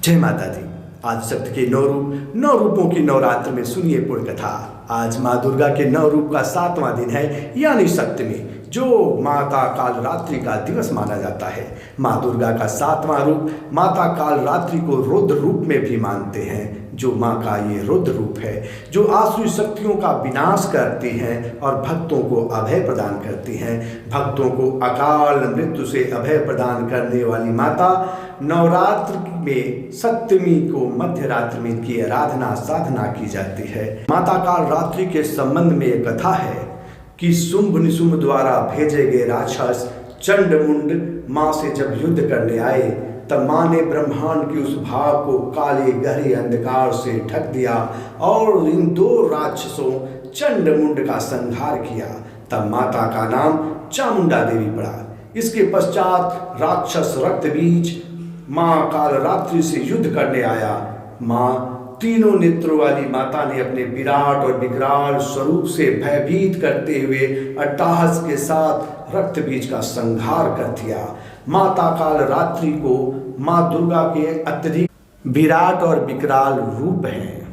जय माता दी। आज शक्ति के नौ रूपों की नवरात्र में सुनिए पूर्ण कथा। आज माँ दुर्गा के 9 रूप का 7वां दिन है, यानी सप्तमी, जो माता कालरात्रि का दिवस माना जाता है। माँ दुर्गा का 7वां रूप माता कालरात्रि को रुद्र रूप में भी मानते हैं, जो माँ का ये रुद्र रूप है, जो आसुरी शक्तियों का विनाश करती हैं और भक्तों को अभय प्रदान करती हैं। भक्तों को अकाल मृत्यु से अभय प्रदान करने वाली माता नवरात्र में सप्तमी को मध्य रात्रि में इनकी आराधना साधना की जाती है। माता कालरात्रि के संबंध में एक कथा है कि शुंभ निशुंभ द्वारा भेजे गए राक्षस चंडमुंड माँ से जब युद्ध करने आए, तब माँ ने ब्रह्मांड के उस भाग को काले गहरे अंधकार से ढक दिया और इन 2 राक्षसों चंडमुंड का संहार किया। तब माता का नाम चामुंडा देवी पड़ा। इसके पश्चात राक्षस रक्तबीज माँ कालरात्रि से युद्ध करने आया। माँ तीनों नेत्रों वाली माता ने अपने विराट और विकराल स्वरूप से भयभीत करते हुए अट्टहास के साथ रक्तबीज का संहार कर दिया। माता कालरात्रि को माँ दुर्गा के अत्यधिक विराट और विकराल रूप हैं,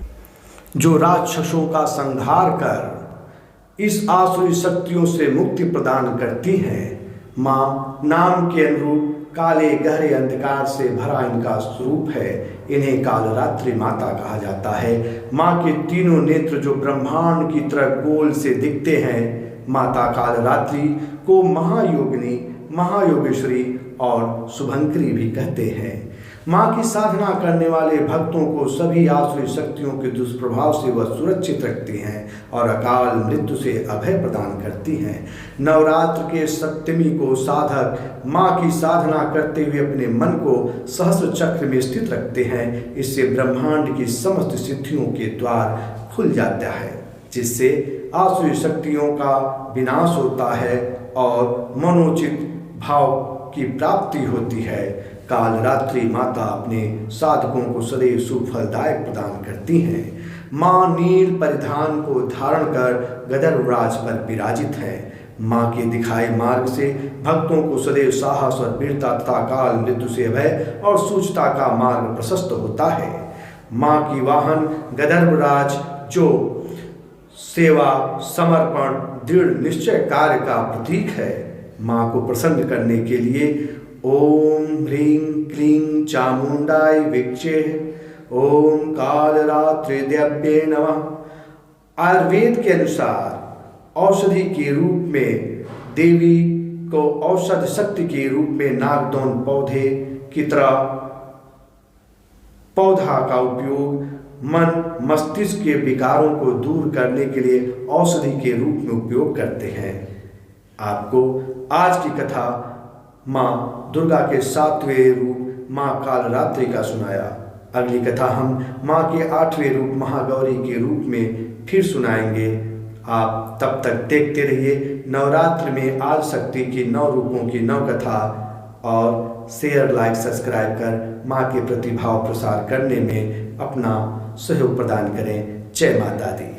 जो राक्षसों का संहार कर इस आसुरी शक्तियों से मुक्ति प्रदान करती हैं। माँ नाम के अनुरूप काले गहरे अंधकार से भरा इनका स्वरूप है। इन्हें कालरात्रि माता कहा जाता है। माँ के तीनों नेत्र जो ब्रह्मांड की तरह गोल से दिखते हैं, माता कालरात्रि को महायोगिनी, महायोगेश्वरी और शुभंकरी भी कहते हैं। माँ की साधना करने वाले भक्तों को सभी आसुरी शक्तियों के दुष्प्रभाव से वह सुरक्षित रखती हैं और अकाल मृत्यु से अभय प्रदान करती हैं। नवरात्र के सप्तमी को साधक माँ की साधना करते हुए अपने मन को सहस्र चक्र में स्थित रखते हैं। इससे ब्रह्मांड की समस्त सिद्धियों के द्वार खुल जाता है, जिससे आसुरी शक्तियों का विनाश होता है और मनोचित भाव की प्राप्ति होती है। कालरात्रि माता अपने साधकों को सदैव सुफलदायक प्रदान करती हैं। माँ नील परिधान को धारण कर गदरराज पर विराजित है। माँ के दिखाए मार्ग से भक्तों को सदैव साहस और वीरता तथा काल मृत्यु से अभय और सूचता का मार्ग प्रशस्त होता है। माँ की वाहन गदरराज, जो सेवा, समर्पण, दृढ़ निश्चय कार्य का प्रतीक है। माँ को प्रसन्न करने के लिए ओम ह्रीं क्लीं चामुंडाय विच्चे, ओम कालरात्रि देव्ये नमः। आयुर्वेद के अनुसार औषधि के रूप में देवी को औषध शक्ति के रूप में नागदौन पौधे की तरह पौधा का उपयोग मन मस्तिष्क के विकारों को दूर करने के लिए औषधि के रूप में उपयोग करते हैं। आपको आज की कथा माँ दुर्गा के 7वें रूप माँ कालरात्रि का सुनाया। अगली कथा हम माँ के 8वें रूप महागौरी के रूप में फिर सुनाएंगे। आप तब तक देखते रहिए नवरात्र में आज शक्ति की 9 रूपों की 9 कथा, और शेयर, लाइक, सब्सक्राइब कर माँ के प्रति भाव प्रसार करने में अपना सहयोग प्रदान करें। जय माता दी।